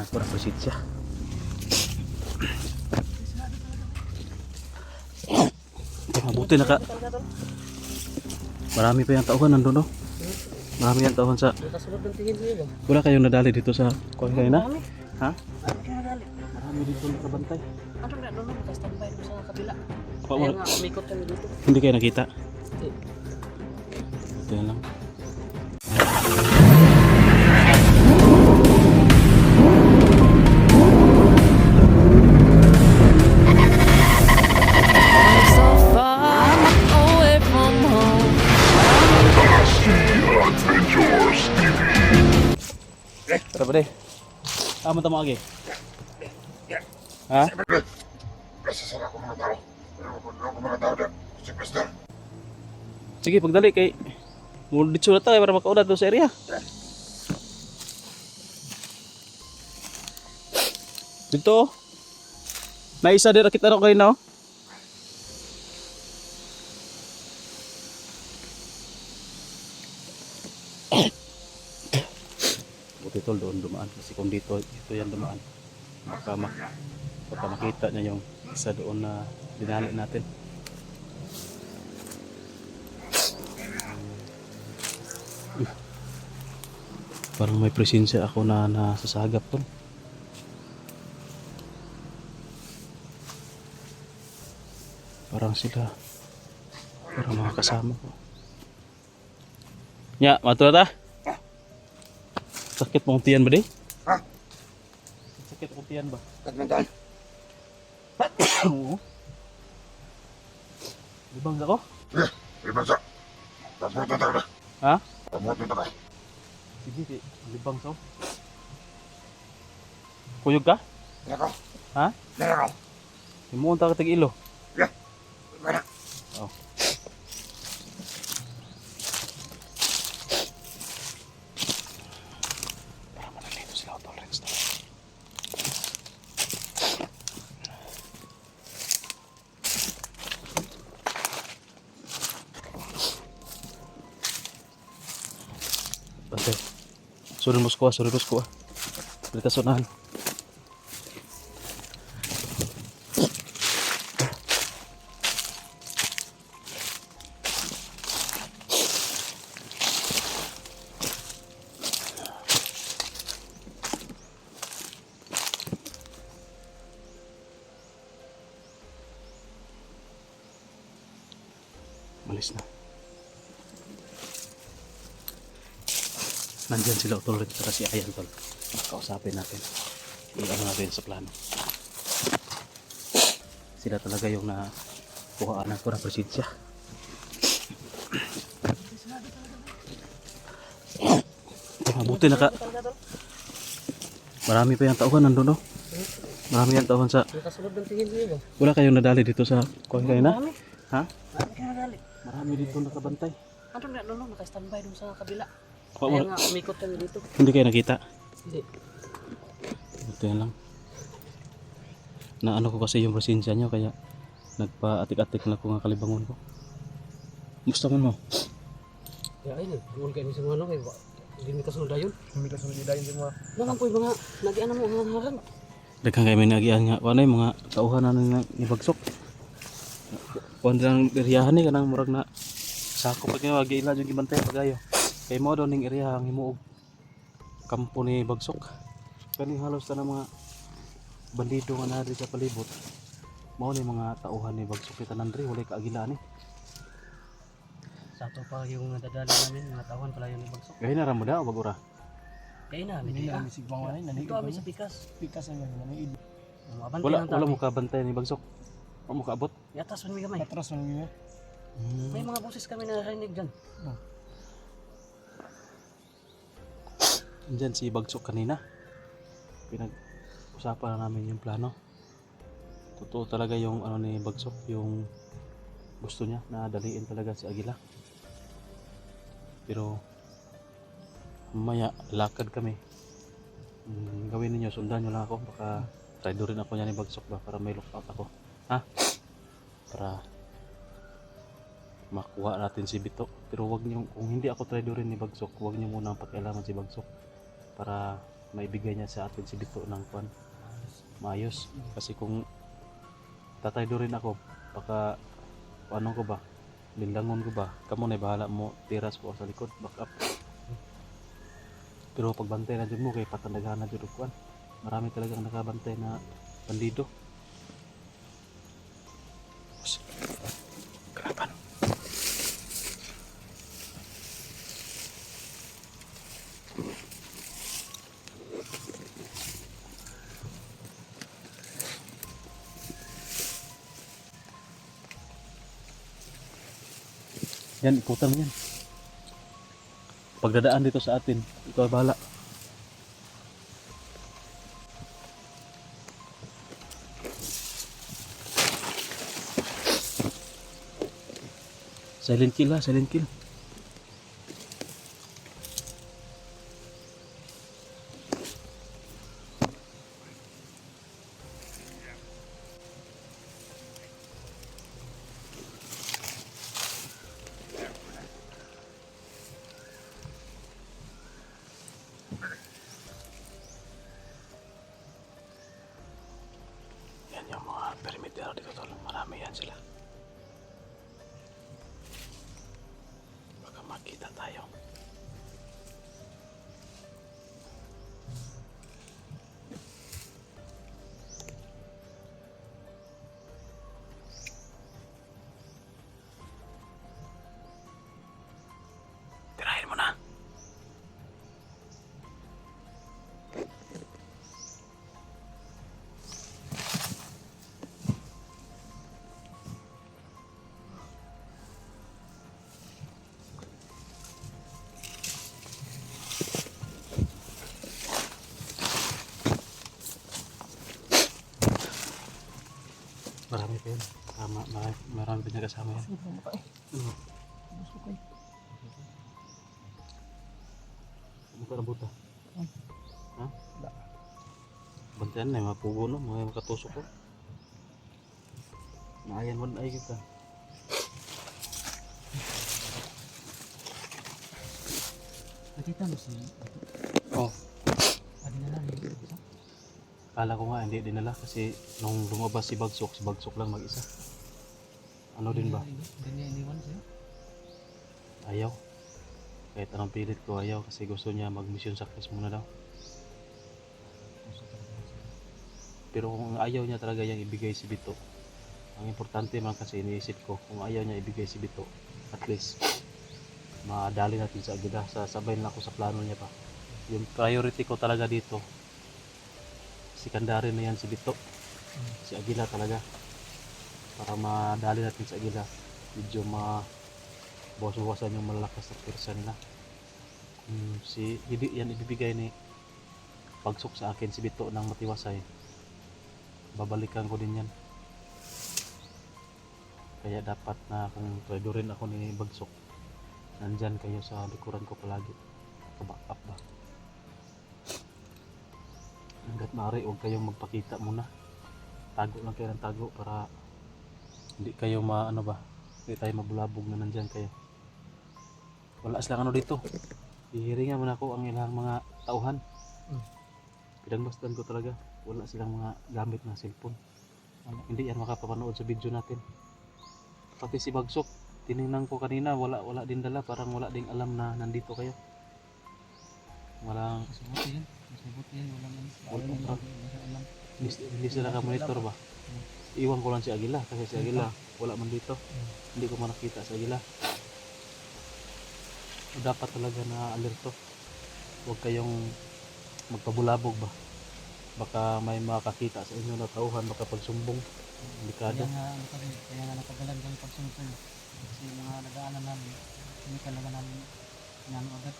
anak ko ng presensya. Mabuti naka marami pa yung tauhan nandun, no? Marami yung tauhan sa wala kayong nadali dito sa kuwan kayo na? Ha? Marami dito nakabantay. Ano na doon, naka-standby doon sa kabila. Pa, Kaya nga umikot kami dito. hindi kayo nakita? Hindi. Ito na lang. So far away from home. Tara ba, de? Amo tamo agi. Ha? Sasara ko mga tao. Ako mga tao dyan. Si Pastor. Sige, pagdali kay muditso na tayo para makauna doon sa area. Dito. Naisa din rakit ano kayo na, oh. Buti tol doon dumaan kasi kung dito yan dumaan baka makita niya yung isa doon na dinali natin. Parang may presensya ako na nasasagap tol. Parang sila parang mga kasama ko. Nya, mato ta? Sakit mong tiyan ba di? Ha? Sakit mong tiyan ba? Katmantan. Oo. Libang ako? Ibang sa. Pamutin tayo na. Ha? Pamutin tayo. Sige, di. Libang sa. Kuyog ka? Nako. Ha? Nako. Himuon ta ka tig ilo. Yeah. Wala. Oh. Para manalito sila tolerance na. Bante. Suruh mo ko, suruh mo ko. Dito sa unahan. Malis na. Nandyan sila ulit at si Ayan tol. Kausapin natin. I-ano natin sa plano. Sila talaga yung nakuhaan ko ng presensya. Mabuti naka marami pa yung tauhan nandun, no? Marami yung tauhan sa Nakasunod ng tingin niyo ba? wala kayong nadali dito sa kuwan kayo na? Marami. Ha? Marami ka nadali. Marami dito nakabantay. Ano na doon, naka-standby doon sa kabila. Pa, Kaya nga umikot kami dito. hindi kayo nakita? Hindi. Ito yan lang. Na ano ko kasi yung presensya nyo kaya nagpa-atik-atik na ko nga kalibangon ko. Gusto mo mo? Ya ini, kung kayo sa mga kayo ba? Hindi mi kasunod dayon. Hindi ka sunod dayon din mga. Naman po yung mga nag-ano mo ang harang. Daghang kayo may nagian nga. Ano yung mga tauhan na nibagsok. Kuhan lang iriyahan ni kanang murag na sako pag nga wagi-ila yung gibantay pagayo. Kay mo daw ning iriya ang himuog kampo ni bagsok. Kani halos na mga bandido nga nari sa palibot. Mao ni mga tauhan ni bagsok kita nandri wala ka agila ni. Sa ato pa yung nadadali namin, mga tawhan pala yung ibagsok. Gahi na ra mo daw bagura. Kaya na, Hindi ah. na misig bang wala nani. Ito kami sa pikas. Pikas ang nani. Mabantay Wala ng wala tabi. mo ka bantay ni bagsok. Wala mo ka abot. Yatas man mi gamay. Patras man niya. May mga boses kami na narinig dyan. Diyan si bagsok kanina. Pinag-usapan na namin yung plano. Totoo talaga yung ano ni bagsok, yung gusto niya na daliin talaga si Agila. Pero mamaya lakad kami. Gawin niyo, sundan niyo lang ako, baka try rin ako niya ni bagsok ba para may lookout ako. Ha? Para makuha natin si Bito. Pero wag niyo, kung hindi ako try rin ni bagsok, wag niyo muna pakialaman si bagsok para maibigay niya sa atin si Bito ng kwan maayos. Kasi kung tataydo rin ako, baka ano ko ba, linlangon ko ba, kamo na bahala mo tiras po sa likod, back up. Pero pagbantay na dyan mo kay patandagahan na dyan kwan, marami talagang nakabantay na bandido. Kalaban. Yan, ikutan mo yan. Pagdadaan dito sa atin, ikaw bahala. Silent kill ha, silent kill. Yan yung mga perimeter dito tol, marami yan sila. Baka makita tayo. Tirahin mo na. Marami pa yun. Marami pa niya kasama yan. Ano ka nabuta? Ha? Bantayan na yung mga pugo no, mga makatusok ko. Naayan mo na ay kita. Nakita mo si Oh, Adi na lang yung isa. kala ko nga hindi dinala kasi nung lumabas si Bagsok lang mag-isa. Ano din ba? Hindi niya iniwan sa'yo. Ayaw. Kahit anong pilit ko ayaw kasi gusto niya mag-mission success muna daw. Pero kung ayaw niya talaga yung ibigay si Bito, ang importante man kasi iniisip ko, kung ayaw niya ibigay si Bito, at least madali natin sa agila, sasabay na ako sa plano niya pa. Yung priority ko talaga dito, secondary na yan si Bito, si Agila talaga. Para madali natin sa Agila, medyo bawas-bawasan yung malalakas na pwersa nila. Si yan ibibigay ni Bagsok sa akin si Bito ng matiwasay, babalikan ko din yan. Kaya dapat na kung traidorin ako ni Bagsok, nandyan kayo sa likuran ko palagi, back up ba. Hanggat maaari huwag kayong magpakita muna, tago lang kayo ng tago para hindi kayo hindi tayo mabulabog na nandyan kayo. Wala silang ano dito, hihiringan mo na ako ang ilang mga tauhan. Pinagmasdan ko talaga, wala silang mga gamit na cellphone. Hindi yan makapapanood sa video natin. Pati si Bagsok, tinignan ko kanina, wala din dala, parang wala ding alam na nandito kayo. Walang Masabuti yan, Wala. Hindi sila ka-monitor ba? Iwan ko lang si Agila kasi si Agila wala man dito. Hindi ko man nakita si Agila. Dapat talaga na alerto. Huwag kayong magpabulabog ba. Baka may makakita sa inyo na tauhan, baka pagsumbong. Delikado. Kaya nga nakagalan kami pagsunod sa'yo. Kasi yung mga nagaanan namin, hindi talaga namin inano agad.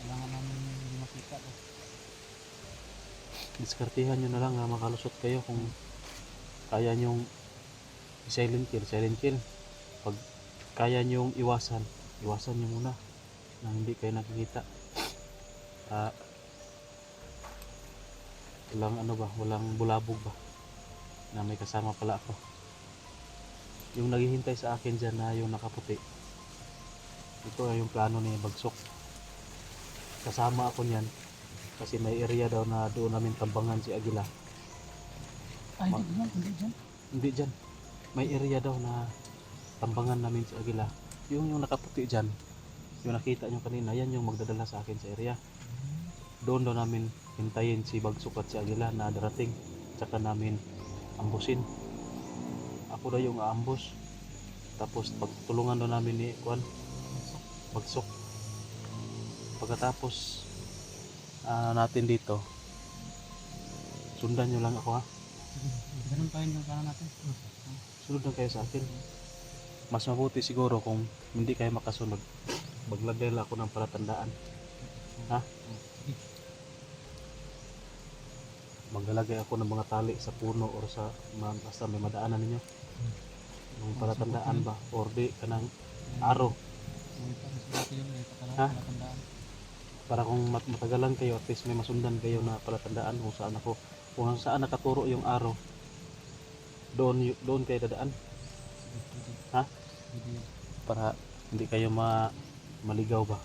Kailangan namin hindi makita ko. Diskartihan nyo na lang na makalusot kayo kung kaya nyong silent kill. Pag kaya nyong iwasan nyo muna na hindi kayo nakikita. Walang bulabog ba na may kasama pala ako. Yung naghihintay sa akin dyan na yung nakaputi, ito ay yung plano ni Bagsok. Kasama ako niyan Kasi may area daw na doon namin tambangan si Agila. Ay, hindi dyan, hindi dyan. Hindi dyan. May area daw na tambangan namin si Agila. Yung nakaputi dyan, yung nakita nyo kanina, yan yung magdadala sa akin sa area. Doon daw namin hintayin si Bagsok at si Agila na darating. Tsaka namin ambusin. Ako daw yung aambus. Tapos pagtulungan daw namin ni Bagsok. Pagkatapos natin dito, sundan nyo lang ako ha. Ganun pa yun yung plano natin. Sunod lang kayo sa akin. Mas mabuti siguro kung hindi kayo makasunod. Maglagay lang ako ng palatandaan. Ha? Maglalagay ako ng mga tali sa puno or sa basta may madaanan ninyo. Yung palatandaan ba? Or di ka ng araw. Ha? Para kung matagalan kayo, at least may masundan kayo na palatandaan kung saan nakaturo yung araw. Doon kayo dadaan. Ha? Para hindi kayo maligaw ba?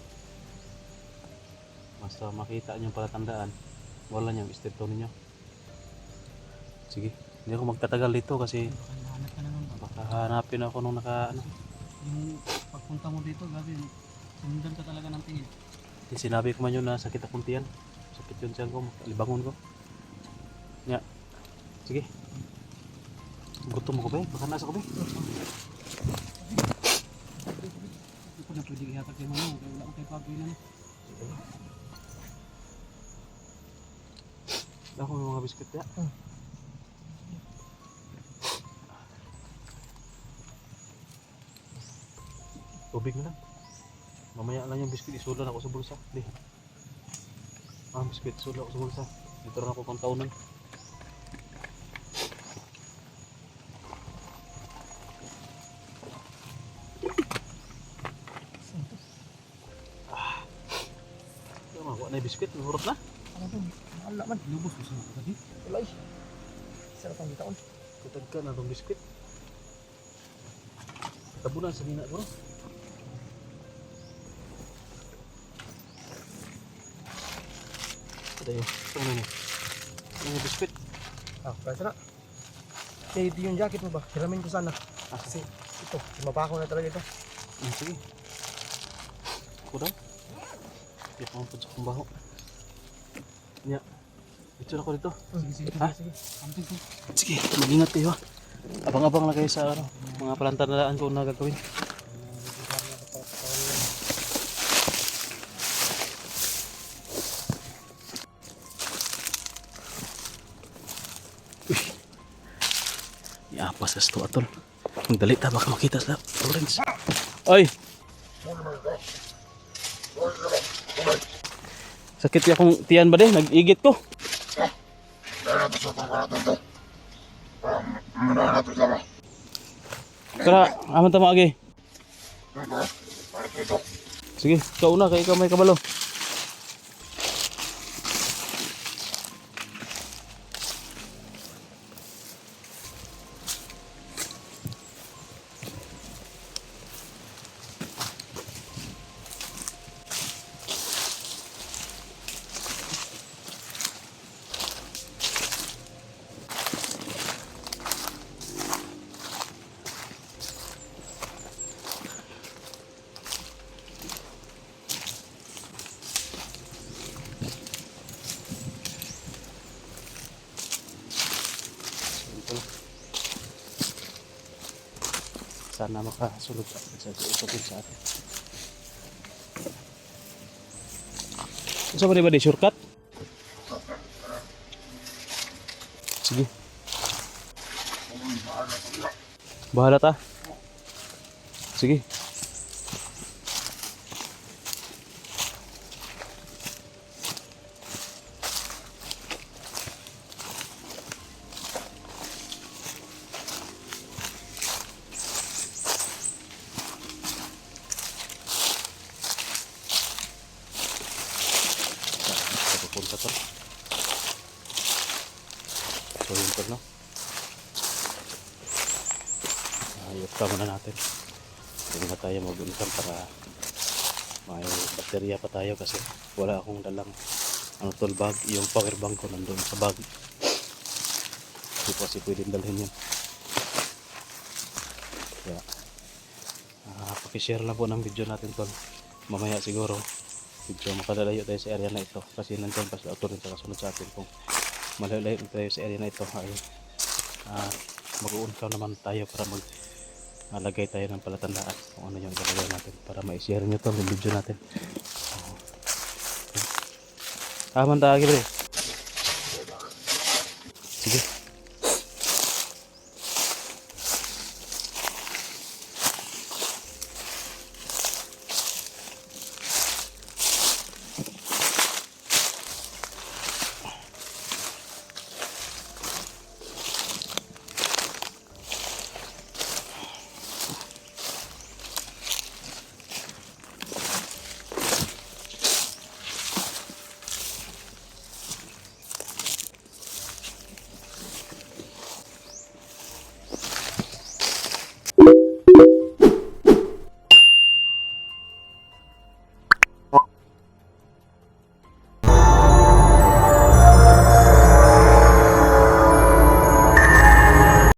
Basta makita nyo yung palatandaan, wala nyo yung istento ninyo. Sige, hindi ako magtatagal dito kasi Hanap ka na nun ba? baka hanapin ako nung Yung pagpunta mo dito, gabi, sundan ka talaga ng tingin. sinabi ko man yun na sakit akong tiyan. Sakit yun tiyan ko, libangon ko. Nga, sige. Gutom ako ba? Baka nasa ko ba? Hindi ko na pwede ihatag kay Manong, kaya wala akong kay Pablo na. Ako may mga biskit ya. Tubig na lang. Mamaya lang yung biskit, isulan ako sa bulsa. Di. Biskit, isulan ako sa bulsa. Dito rin ako pang taunan. Wala na yung biskit, nahurot na. Ano to? Mahal naman. Lubos ko sa mga gabi. Wala eh. Sarap ang bitaon. Katagka na itong biskit. Tabunan sa nina bro. Ada yun. Ito na yun. Ano yung biskit? Kaya sana. Eh, di yung jacket mo ba? Hiramin ko sana. Kasi ito, mapako na talaga ito. Sige. Ako daw. Hindi ko mapunta sa kong baho. Nya. Ito na ko dito. Sige, Ha? sige. Amping ko. Sige, mag-ingat kayo ha. Abang-abang lang kayo sa mga palantanaan ko na gagawin. Iapas sa sto atol. Ang dali ta baka makita sa Florence. Oy! Sakit ya akong tiyan ba din? Nag-igit ko. Dahil natin sa pangkaratan to. Manahan natin sama. Tara, aman tama agi. Dito, balik dito. Sige, ikaw una kay ikaw may kabalo. Sana makasulog sa usapin sa atin. Isa ba di shortcut? Sige. Bahala ta. Sige. Punta to. So yun to, no? Ayot ka muna natin. Hindi na tayo mag-ulitan para may baterya pa tayo kasi wala akong dalang ano tol bag, yung power bank ko nandun sa bag. Hindi po kasi pwedeng dalhin yun. Kaya, pakishare lang po ng video natin tol. Mamaya siguro, video makadalayo tayo sa area na ito. Kasi nandun pa sila auto rin sa kasunod sa atin. Kung malalayo tayo sa area na ito, ay mag-uunkaw naman tayo para lagay tayo ng palatandaan kung ano yung gagawin natin para ma-share nyo to yung video natin. Tama tayo,